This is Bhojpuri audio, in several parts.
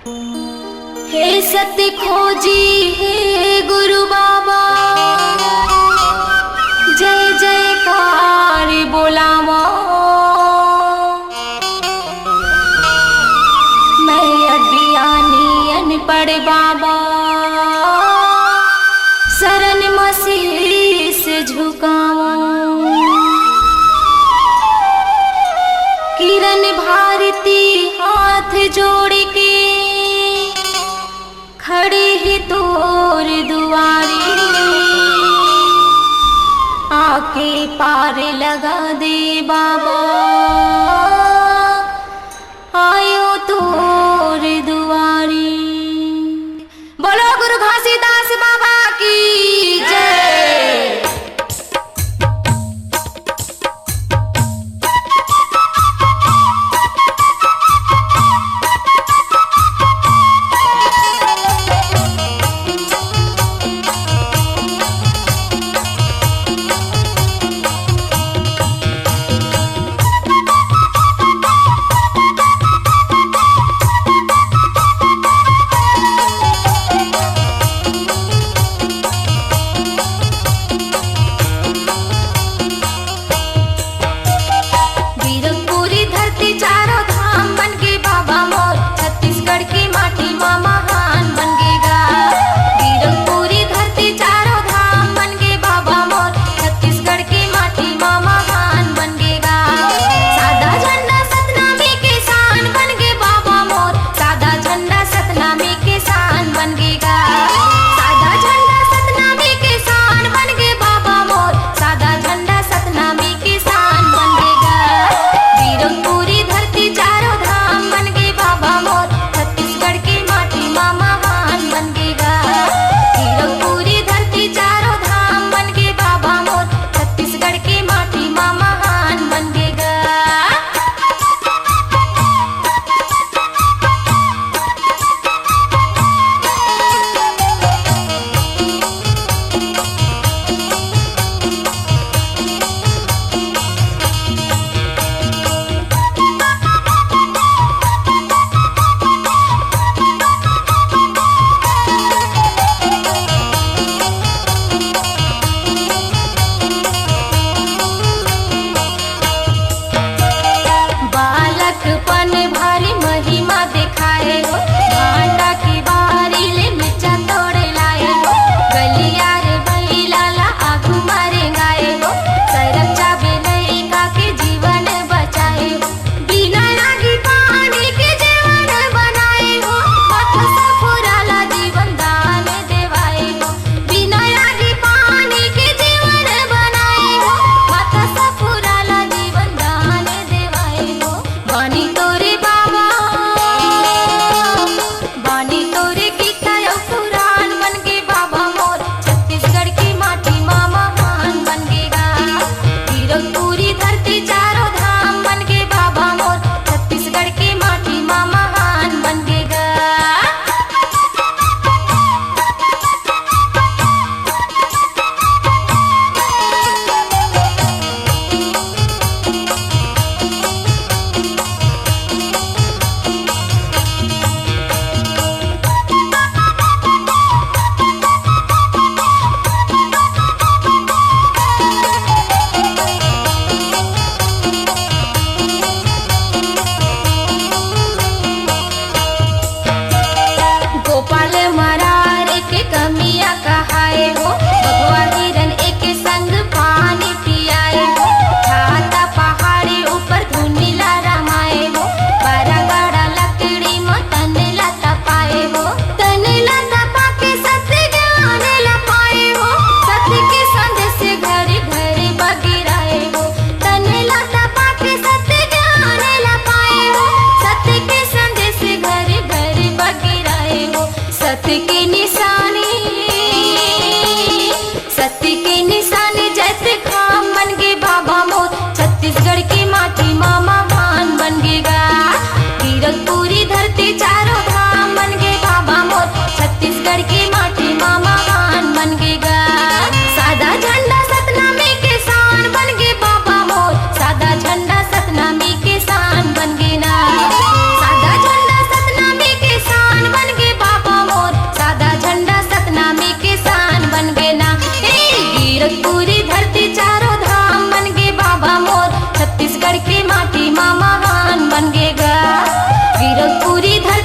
हे सत्य खोजी हे गुरु बाबा, जय जयकार बोलावा। मैं अज्ञानी अनपढ़ बाबा, शरण में शीस झुकावा। किरण भारती हाथ जोड़ के खड़े ही तोर दुआरी, आके पार लगा दे बाबा, आयो तोर दुआरी। बोलो गुरु घासीदास बाबा की जय।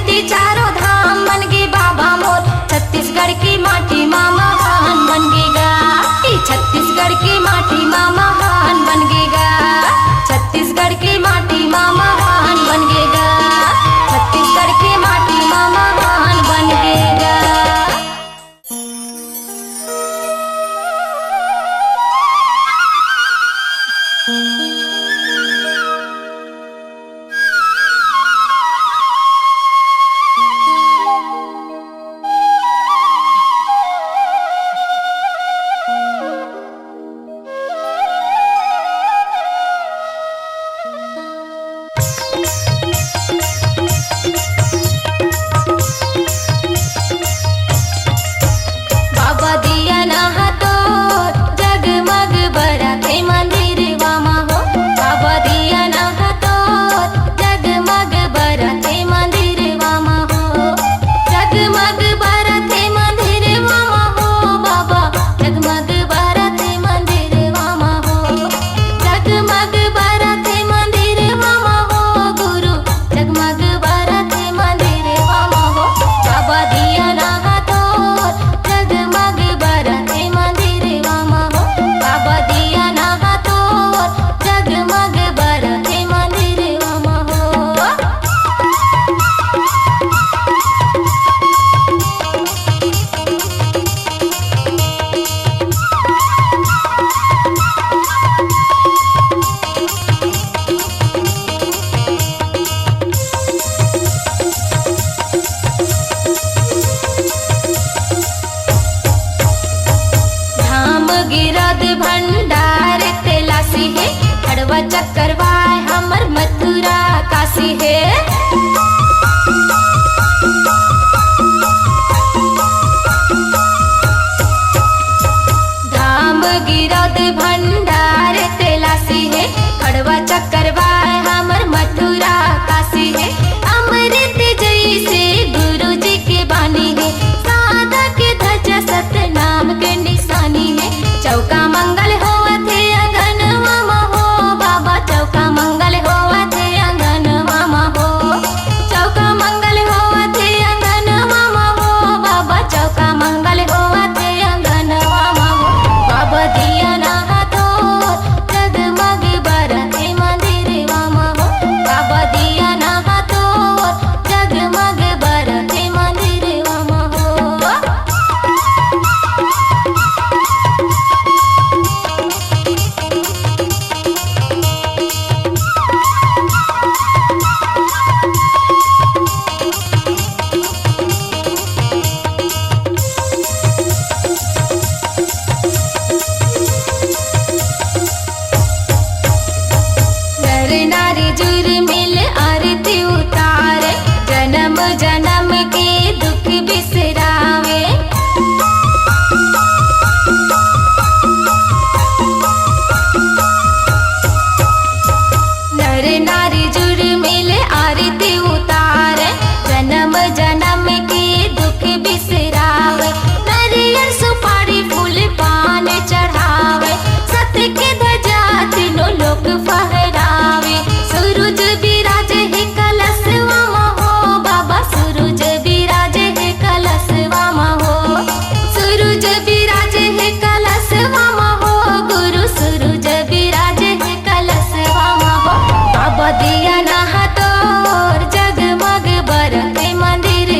रीति चारों धाम बन गए बाबा मोर। छत्तीसगढ़ की माटी माँ महान बन गएगा। छत्तीसगढ़ की माटी माँ महान बन गएगा। छत्तीसगढ़ की माटी माँ महान बन गएगा। छत्तीसगढ़ की माटी माँ महान बन गएगा। बाबा दिया ना तो जगमग बरते मंदिर वामा हो। बाबा दिया ना तो जगमग बरते मंदिर वामा हो। जगमग बरते मंदिर वामा हो। बाबा जगमग बरते मंदिर वामा हो। जगमग बरते मंदिर वामा हो। गुरु जगमग बरते मंदिर वामा हो। बाबा दिया ना तो जगमग बरते मंदिर वामा हो। बाबा दिया ना तो जगमग बरते मंदिर वामा हो। धाम गिरद भंडार तेलासी है। हड़वा चक्करवाय हमर मथुरा काशी है। धाम गिरद भंडार तेलासी है। हड़वा चक्करवाय हमर मथुरा काशी है। अमृत जैसे गुरु जी के बानी है। सादा के ध्वजा सतनाम के निशानी है। चौका मंगल होवत है अंगन मामा हो। बाबा चौका मंगल होवत है अंगन मामा हो। चौका मंगल होवत है अंगन मामा हो। बाबा चौका मंगल होवत है अंगन मामा हो। बाबा दिया ना तो जगमग बरते मंदिर वामा हो। बाबा दिया ना तो जगमग बरते मंदिर वामा हो। नर नारी जुर मिल आरती उतारे। जन्म जन्म के दुख बिसरावे। नर नारी जुर मिल आरती उतारे। जन्म जन्म के दुख बिसरावे। नारियल सुपारी फूल पान चढ़ावे। सत्य के ध्वजा तीनों लोक फहरावे। सूरज विराज है कलश वामा हो। बाबा सूरज विराज है कलश वामा हो। सूरज विराज है कलश वामा हो। गुरु सूरज विराज है कलश वामा हो। बाबा दिया ना तो जगमग बरते मंदिर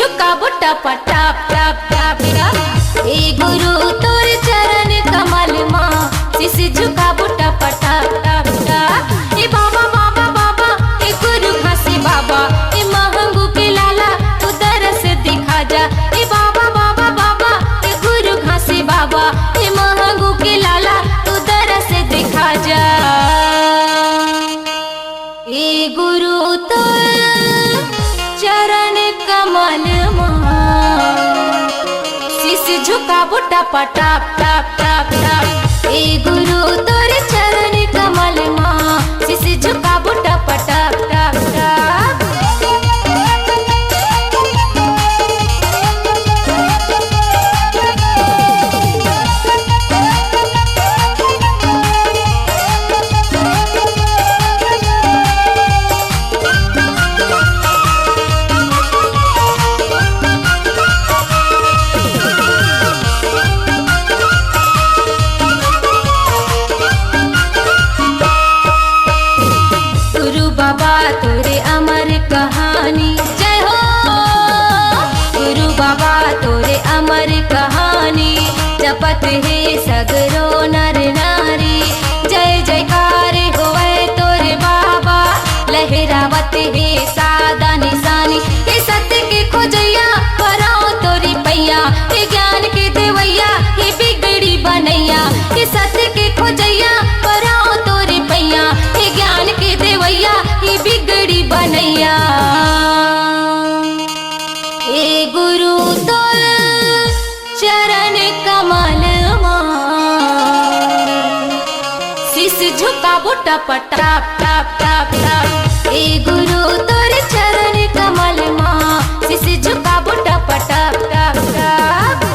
झुका बुट्टा पटाप टाप टाप टाप। ए गुरु तोर चरण कमल माँ शीश झुका बुट्टा पटाप टाप टाप। ए बाबा बाबा बाबा ए गुरु घासी बाबा ए महंगू के लाला तू दरस दिखा जा। ए बाबा बाबा बाबा ए गुरु घासी बाबा ए महंगू के लाला तू दरस दिखा जा। ए गुरु तोर चरण कमल शीश झुका बुट्टा पटाप टाप टाप टाप। ए गुरु तोर चरण कमल माँ शीश झुका बुट्टा पटाप टाप टाप। बाबा तोरे अमर कहानी जय हो। गुरु बाबा तोरे अमर कहानी जपत है सगरो नर नारी। जय जयकार होए तोरे बाबा लहरावत है सादा निशानी। हे सत्य के खोजैया पराओ तोरी पैया हे ज्ञान के देवैया हे बिगड़ी बनैया। हे सत्य के खोजैया पराओ तोरी पैया हे ज्ञान के देवैया ही बिगड़ी बनैया। हे गुरु तोर चरण कमल शीश झुका बुट्टा पटाप टाप टाप टाप। हे गुरु तोर चरण कमल माँ शीश झुका बुट्टा पटाप टाप टाप।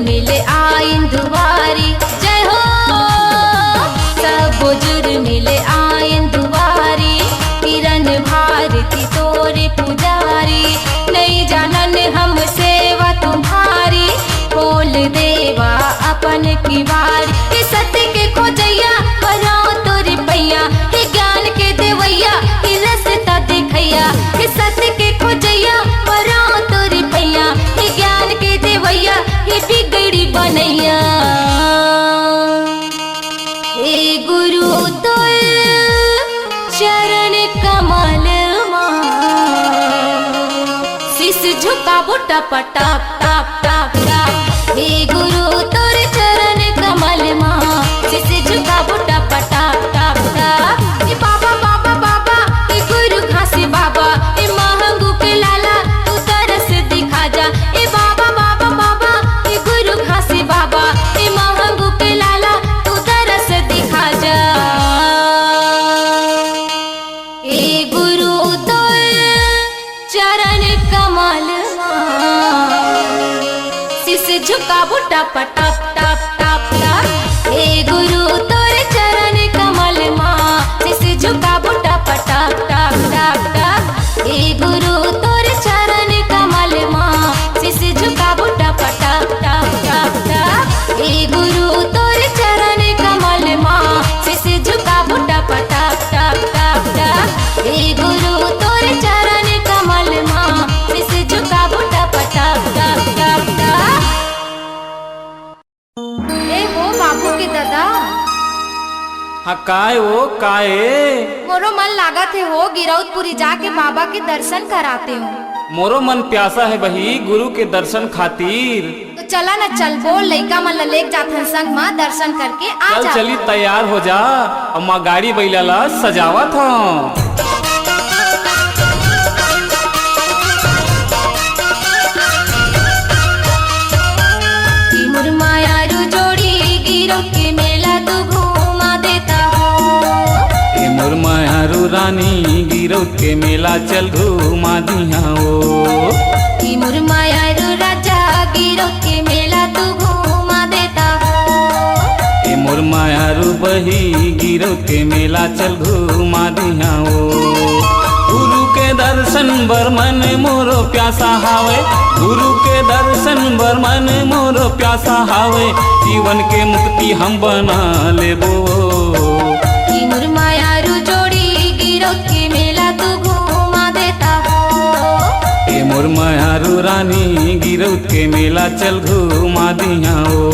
मिले आइन दुआरी जय हो। सब बुजुर्ग मिले आइन दुआरी किरण भारती तोरे पुजारी। नहीं जानन हम सेवा तुम्हारी खोल देवा अपन की बारी। हे सत्य के खोजैया बनाओ तोरे पैया हे ज्ञान के देवैया हे रसता दिखैया। हे सत्य के खोजैया बनाओ तोरे पैया हे ज्ञान के देवैया हे बिगड़ी बनैया। हे गुरु तोर चरण कमल शीश झुका बुट्टा पटाप टाप टाप टाप। हे गुरु तोर चरण कमल माँ शीश झुका बुट्टा पटाप टाप टाप। हे बाबा बाबा बाबा हे गुरु घासी बाबा हे महंगू के लाला तू तरस दिखा जा। ए बाबा बाबा बाबा हे गुरु घासी बाबा हे महंगू के लाला तू तरस दिखा जा। ए गुरु तोर चरण कमल शीश झुका बुट्टा पटाप टाप टाप टाप। हे गुरु तोर चरण कमल माँ शीश झुका बुट्टा पटाप टाप टाप टाप। हे गुरु तोर चरण कमल माँ शीश झुका बुट्टा पटाप टाप टाप टाप। हे गुरु तोर चरण कमल माँ शीश झुका बुट्टा पटाप टाप टाप टाप। हे गुरु तोर चरण कमल माँ शीश झुका बुट्टा पटाप टाप टाप टाप। ए हो बाबू के दादा हाँ काय वो काय मोरो मन लागत है हो गिरौदपुरी जाके बाबा के दर्शन कराते हो। मोरो मन प्यासा है बही गुरु के दर्शन खातिर। तो चला ना चल बोल लइका मन लेक जाथन संग माँ दर्शन करके आ चल जा। चली तैयार हो जा और माँ गाड़ी बैला ला सजावत हूँ। मायारू जोड़ी गिरो के मेला तू घुमा देता हो। मोर मायारू रानी गिरो के मेला चल घुमा दिया हो। मोर मायारू राजा गिरो गिरो के मेला तू घुमा देता हो। ए मोर मायारू बही गिरो के मेला चल घुमा दिया ओ। गुरु के दर्शन बर मन मोरो प्यासा हावे, गुरु के दर्शन बर मन मोरो प्यासा हावे, जीवन के मुक्ति हम बना लेबो। कि मोर मायारू जोड़ी गिरो के मेला तू घुमा देता हो। ए मोर मायारू रानी गिरो के मेला चल घुमा दिया ओ।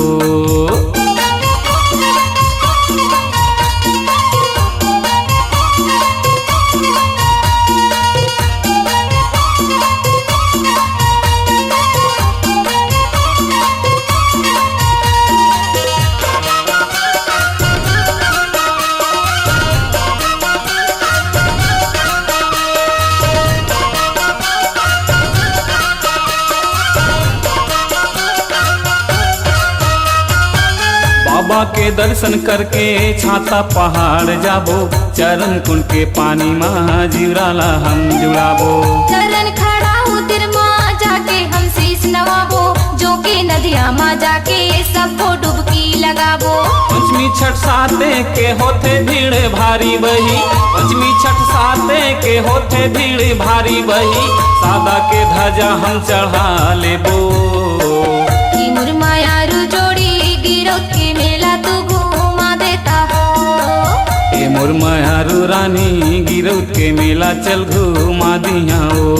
बाबा के दर्शन करके छाता पहाड़ जाबो, चरण कुंड के पानी माँ जीवराला हम जुड़ाबो। चरण खड़ा उतिर माँ जाके हम शीश नवाबो, जो के नदिया माँ जाके सबको डुबकी लगाबो। पंचमी छठ साते के होते भीड़ भारी बही, पंचमी छठ साते के होते भीड़ भारी बही, सादा के ध्वजा हम चढ़ा लेबो। कि मोर मायारू जोड़ी गिरो के मेला तू घुमा देता हो। ए मोर मायारू रानी गिरो के मेला चल घुमा दिया ओ।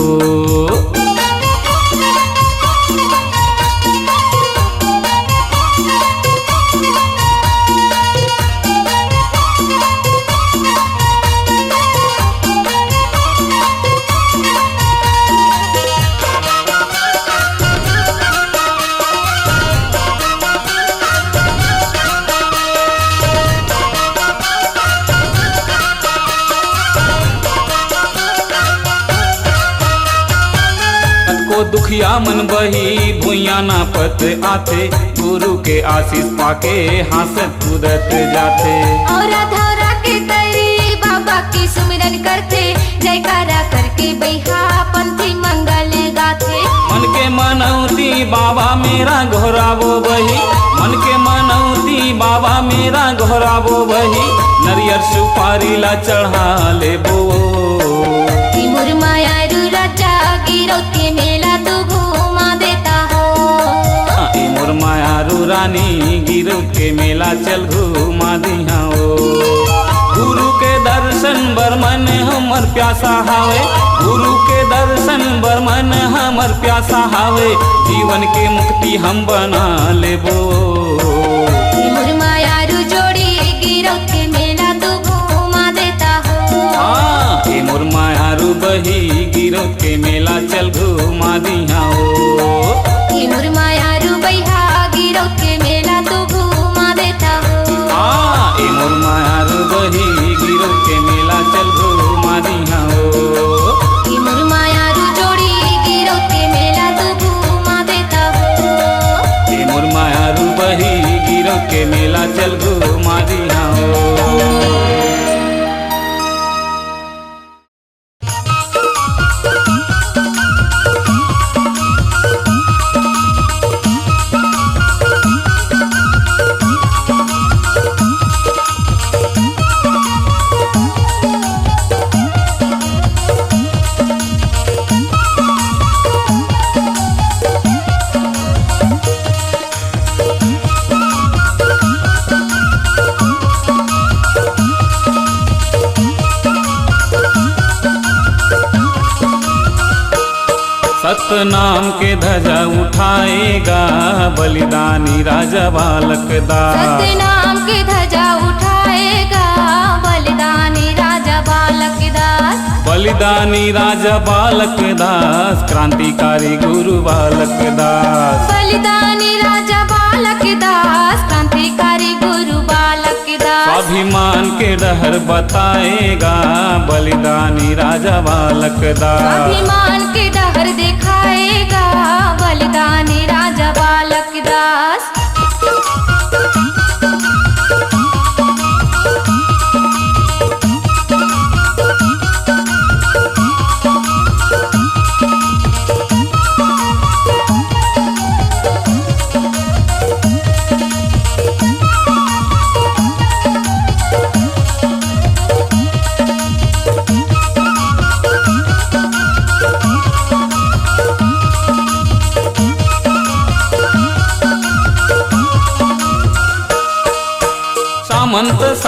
दुखिया मन बही भुइया ना पत आते, गुरु के आशीष पाके हासत कूदत जाते। और धौरा के तरी बाबा की सुमिरन करते, जयकारा करके बैहा पंथी मंगल गाथे। मन के मनौती बाबा मेरा घोराबो बही, मन के मनौती बाबा मेरा घोराबो बही, नरियर सुपारी ला चढ़ा लेबो। कि मोर मायारू राजा गिरो के मेला तू घुमा देता हो। ए मोर मायारू रानी गिरो के मेला चल घुमा दिया ओ। गुरु के दर्शन बर मन हमर प्यासा हावे, गुरु के दर्शन बर मन हमर प्यासा हावे, जीवन के मुक्ति हम बना लेबो। कि मोर मायारू जोड़ी गिरो के मेला तू घुमा देता हो। ए मोर मायारू बही गिरो के मेला चल घुमा दिया ओ। कि मोर मायारू बैहा गिरो के मेला तू घुमा देता हो। ए मोर मायारू बही गिरो के मेला चल घुमा दिया ओ। कि मोर मायारू जोड़ी गिरो के मेला तू घुमा देता हो। ए मोर मायारू बही गिरो के मेला चल घुमा दिया ओ। सतनाम के ध्वजा उठाएगा बलिदानी राजा बालक दास। सतनाम के ध्वजा उठाएगा बलिदानी राजा बालक दास। बलिदानी राजा बालक दास, क्रांतिकारी गुरु बालक दास। बलिदानी राजा बालक दास, क्रांतिकारी गुरु बालक दास। स्वाभिमान के डहर बताएगा बलिदानी राजा बालक दास। स्वाभिमान के डहर दिखाएगा बलिदानी राजा बालक दास।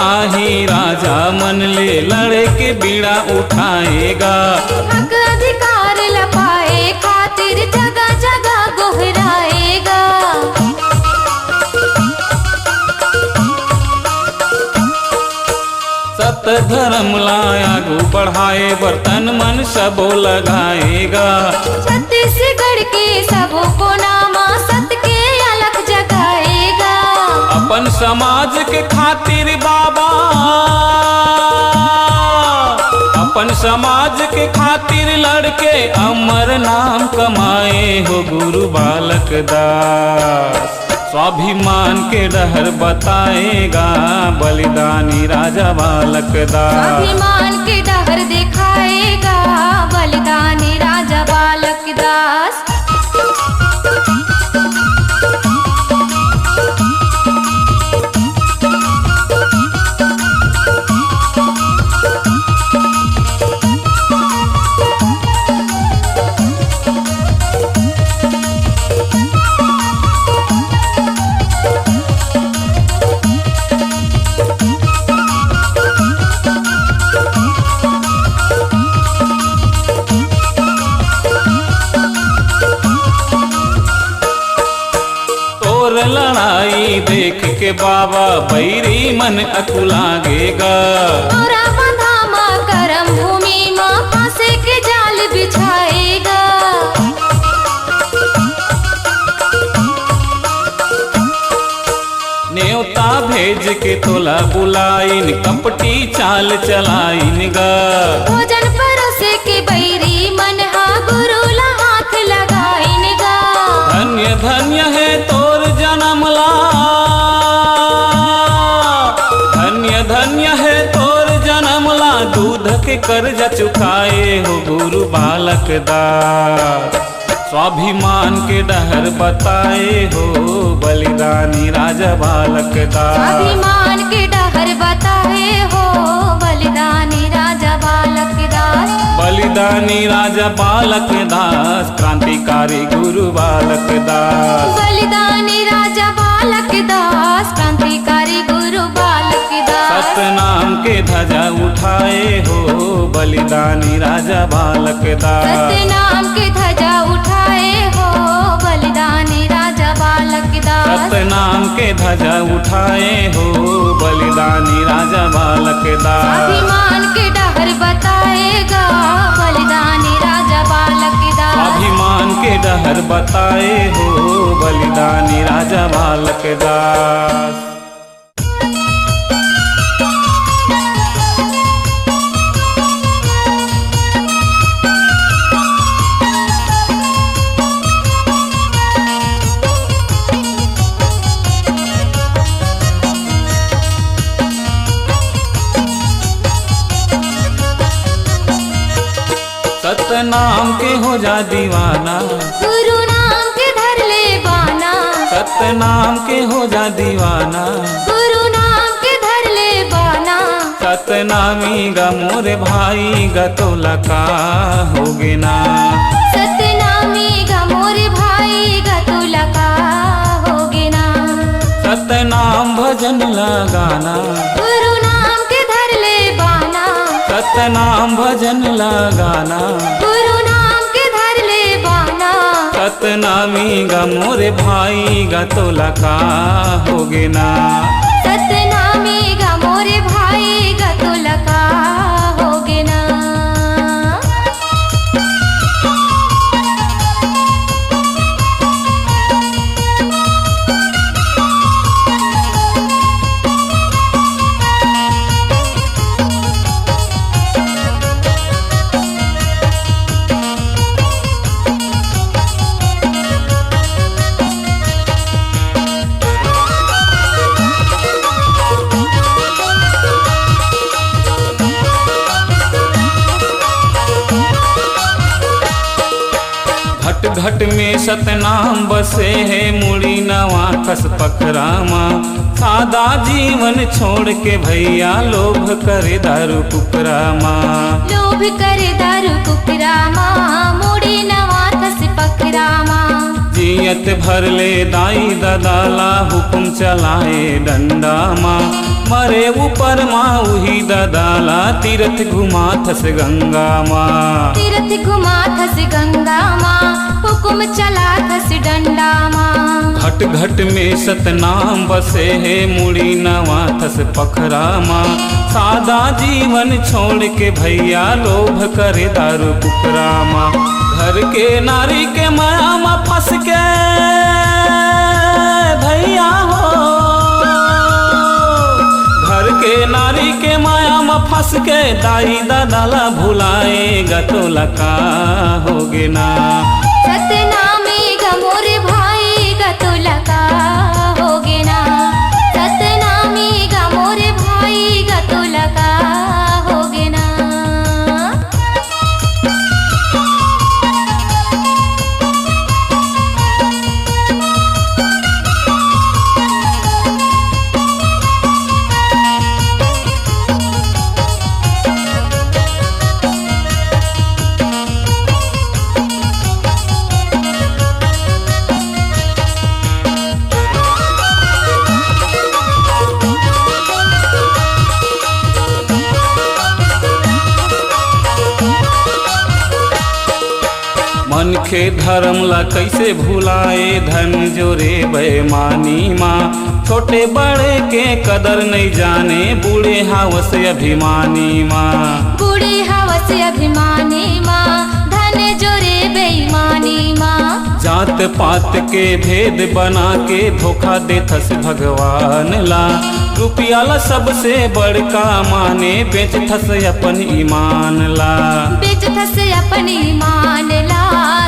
शाही राजा मन ले लड़े के बीड़ा उठाएगा। हक अधिकार लपाए खातिर जगह जगह गोहराएगा। सत धर्म लायागू बढ़ाए बर्तन मन सबो लगाएगा। छत्तीसगढ़ के सबों को नामा सत के अलग जगाएगा। अपन समाज के खातिर बाबा, अपन समाज के खातिर लड़के अमर नाम कमाए हो गुरु बालक दास। स्वाभिमान के डहर बताएगा बलिदानी राजा बालक दास। स्वाभिमान के डहर दिखाएगा बलिदानी राजा बालक दास। लड़ाई देख के बाबा बैरी मन अकुलागेगा। तोरा बंधामा करम भूमि माँ फांसे के जाल बिछाएगा। न्योता भेज के तोला बुलाइन कपटी चाल चलाइन गा। भोजन परोसे के बैरी मन हा गुरु ला हाथ लगाइन गा। धन्य धन्य है तोर जन्मला, धन्य धन्य है तोर जन्मला। दूध के कर्ज चुकाए हो गुरु बालक दास। स्वाभिमान के डहर बताए हो बलिदानी राजा बालक दास। स्वाभिमान के डहर बताए हो बलिदानी राजा बालक दास। बलिदानी राजा बालक दास, क्रांतिकारी गुरु बालक दास। बलिदानी राजा बालक दास, क्रांतिकारी गुरु बालक दास। सतनाम के ध्वजा उठाए हो बलिदानी राजा बालक दास। सतनाम के ध्वजा उठाए हो बलिदानी राजा बालक दास। सतनाम के ध्वजा उठाए हो बलिदानी राजा बालक दास। स्वाभिमान के डहर बताएगा बलिदानी राजा बालक दास। स्वाभिमान के डहर बताए हो बलिदानी राजा बालक दास। सतनाम के हो जा दीवाना, गुरु नाम के धर ले बाना। सतनाम के हो जा दीवाना, गुरु नाम के धर ले बाना। सतनामी गा मोरे भाई गा तोला का होगे ना। सतनामी गा मोरे भाई गा तोला का होगे ना। सतनाम भजन लगाना, गुरु नाम के धर ले बाना। सतनाम भजन लगाना। गुरु नाम के धर ले बाना। सतनामी गा मोरे भाई गा तोला का होगे ना। सतनामी गा मोरे भाई गा तोला का होगे ना। घट में सतनाम बसे है मुड़ी नवा खस पखरामा। सादा जीवन छोड़ के भैया लोभ करे दारू कुकरामा। लोभ करे दारू कुकरामा, मुड़ी नवा खस पखरामा। नियत भर ले दाई ददाला हुकुम चलाए डंडा माँ मरे ऊपर माँ उही ददाला तीर्थ घुमा थस गंगा माँ तीर्थ घुमा थस गंगा माँ हुकुम चला थस डंडा माँ घट घट में सतनाम बसे है मुड़ी नवा थस पखरा माँ सादा जीवन छोड़ के भैया लोभ करे दारू कुकरा माँ घर के नारी के माया में फंस के भैया हो घर के नारी के माया में फंस के दाई दादाला भुलाएगा तो लका होगे ना सतनामी गमोरे भाई गतुलका होगे ना सतनामी गमोरे भाई गतुलका होगे ना मन के धर्म ला कैसे भुलाए धन जोरे बेमानी माँ छोटे बड़े के कदर नहीं जाने बूढ़े हावस अभिमानी माँ बूढ़े हवस अभिमानी माँ धन जोरे बेईमानी माँ जात पात के भेद बना के धोखा देथस भगवान ला रुपया ला सबसे बड़का माने बेच थस अपन ईमान ला बेच थस अपन ईमान ला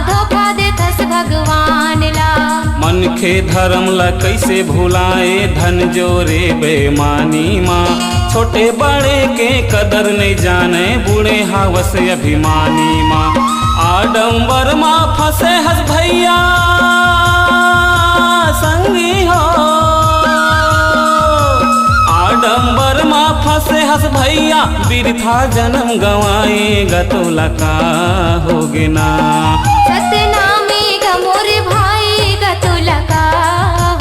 धोखा दे थस भगवान ला मन के धर्म ला कैसे भुलाए धन जोरे बेमानी माँ छोटे बड़े के कदर नहीं जाने बूढ़े हावस अभिमानी माँ आडंबर माँ फंसे हस भैया संगी हो आडंबर माँ फंसे हस भैया बिरथा जन्म गवाएगा तो लका होगे ना सतनामी गमोरे भाई गतुलका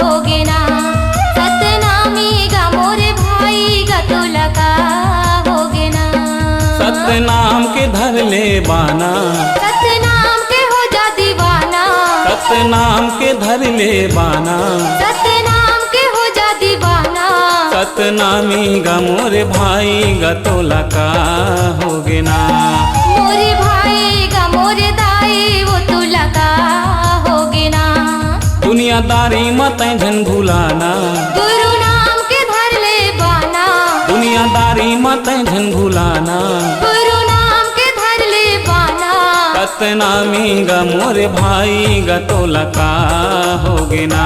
होगे ना सतनामी गमोरे भाई गतुलका होगे ना सतनाम के धर ले बाना सतनाम के हो जा दीवाना सतनाम के धर ले बाना सतनाम के हो जा दीवाना सतनामी गा मोरे भाई गा तो लका होगे ना मोरे भाई गा मोरे दाई वो तो लगा होगे ना दुनियादारी मत झन भुलाना गुरु नाम के धर ले बाना दुनियादारी मत झन भुलाना गुरु नाम के धर ले बाना सतनामी गा मोरे भाई गा तो लका होगे ना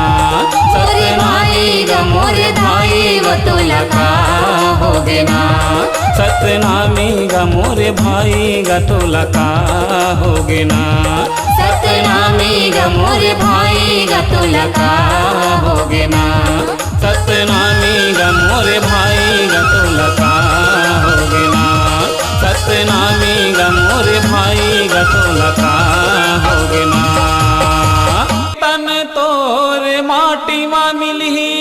मोरे भाई गा मोरे भाई वो तो लगा होगे ना सतनामी गा मोरे भाई गा तो लका होगे ना सतनामी गा मोरे भाई गा तो लगा होगे ना सतनामी गा मोरे भाई गा तो लका होगे ना सतनामी गा मोरे भाई गा तो लका होगे ना तन तोरे माटी मा मिलही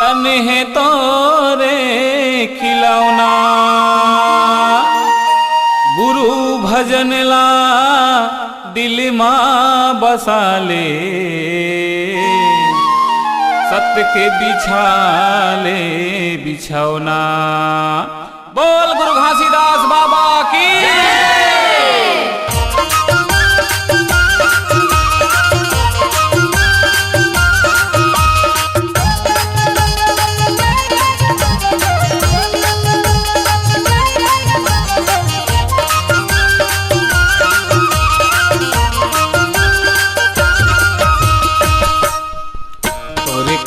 तन है तोरे खिलौना गुरु भजन ला दिल मा बसा ले सत्य के बिछा ले बिछौना बोल गुरु घासीदास बाबा की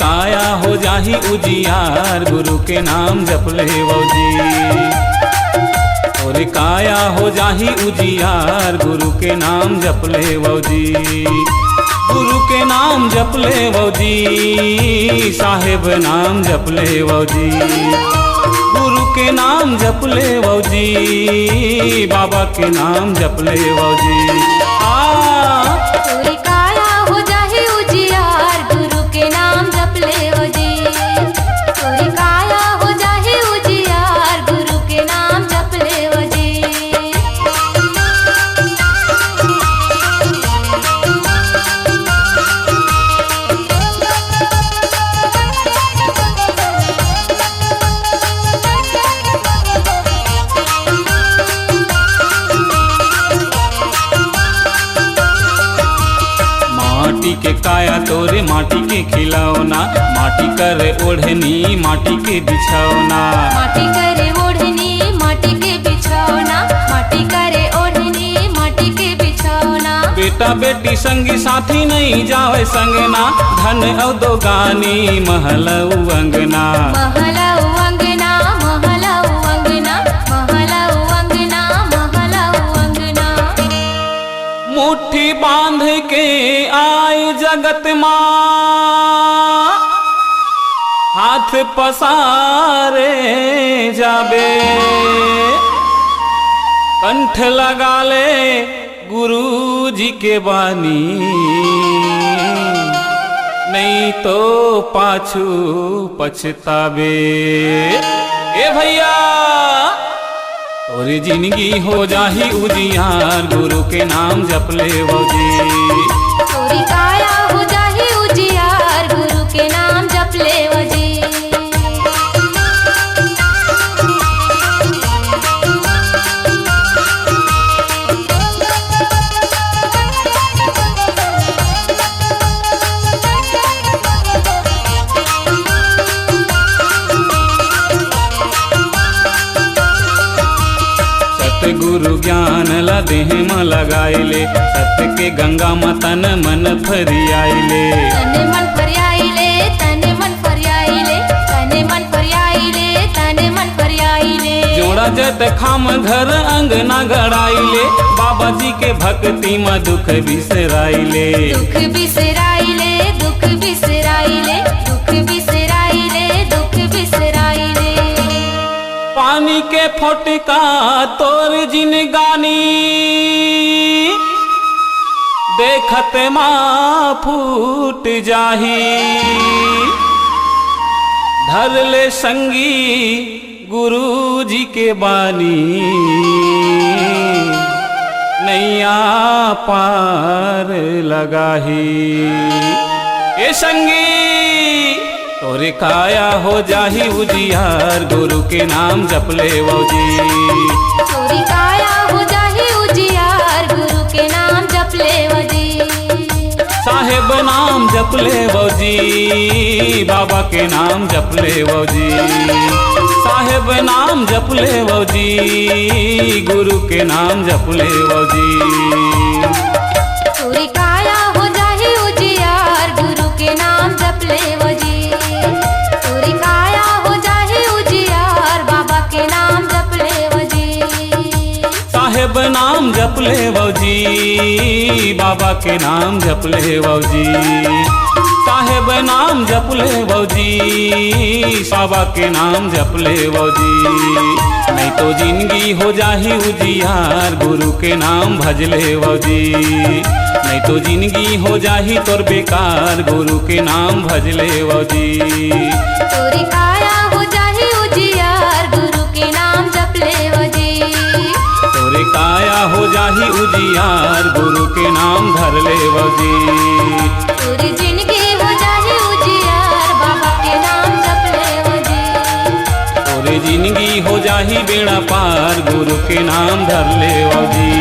काया हो जाही उजियार गुरु के नाम जप ले जी और काया हो जाही उजियार गुरु के नाम जप ले जी गुरु के नाम जप ले जी साहेब नाम जप ले जी गुरु के नाम जप ले जी बाबा के नाम जप ले जी तोरी काया हो जाहि उजियार गुरु के नाम जप लेवो जी। तोरी काया हो जाहि उजियार गुरु के नाम जप लेवो जी। माटी के काया तोरे माटी के खिलौना, माटी करे ओढ़नी माटी के बिछौना। माटी करे ओढ़नी माटी के बिछौना, माटी करे ओढ़नी माटी के बिछौना। बेटा बेटी संगी साथी नहीं जावे संगना, धन औ दो गानी महलऊ अंगना। महलऊ अंगना महलऊ अंगना महलऊ अंगना महलऊ अंगना। मुट्ठी बांध के आए जगत माँ, हाथ पसारे जाबे। कंठ लगा ले गुरु जी के बानी, नहीं तो पाछू पछताबे। ए भैया तोरी जिंदगी हो जाही उजियार गुरु के नाम जप लेवो जी। तोरी काया हो जाहि उजियार गुरु के नाम जप लेवो जी। गुरु ज्ञान ला देह में लगाइले, सत्य के गंगा में तन मन फरियाइले। तने मन फरियाइले तने मन फरियाइले तने मन फरियाइले तने मन फरियाइले। जोड़ा जत खाम घर अंगना गड़ाइले, बाबा जी के भक्ति में दुख बिसराइले। दुख बिसराइले दुख बिसराइले दुख बिसराइले दुख बिसराइले। पानी के फोटका तोर जिनगानी, देखत माँ फूट जाही। धर ले संगी गुरु जी के बानी, नैया पार लगाही। ए संगी तोरे काया हो जाही उजियार गुरु के नाम जप लेवो जी। तोरी काया हो जाहि उजियार गुरु के नाम जप लेवो जी। साहेब नाम जप लेवो जी, बाबा के नाम जप लेवो जी। साहेब नाम जप लेवो जी, गुरु के नाम जप लेवो जी। तोरी काया हो जाहि उजियार गुरु के नाम जप लेवो जी। तोरी काया हो जाहि उजियार बाबा के नाम जप लेवो जी। साहेब नाम जप लेवो जी, बाबा के नाम जप लेवो जी। साहेब नाम जप लेवो जी, बाबा के नाम जप लेवो जी। नहीं तो जिंदगी हो जाही उजियार गुरु के नाम भज लेवो जी। नहीं तो जिंदगी हो जाही तोर बेकार गुरु के नाम भज लेवो जी। तोरी काया हो जाहि उजियार गुरु के नाम जप लेवो जी। तोरे काया हो जाही उजियार गुरु के नाम धर लेवो जी। तोरी जिंदगी हो जाहि उजियार बाबा के नाम जप लेवो जी। तोरे जिंदगी हो जाही बेड़ा पार गुरु के नाम धर लेवो जी।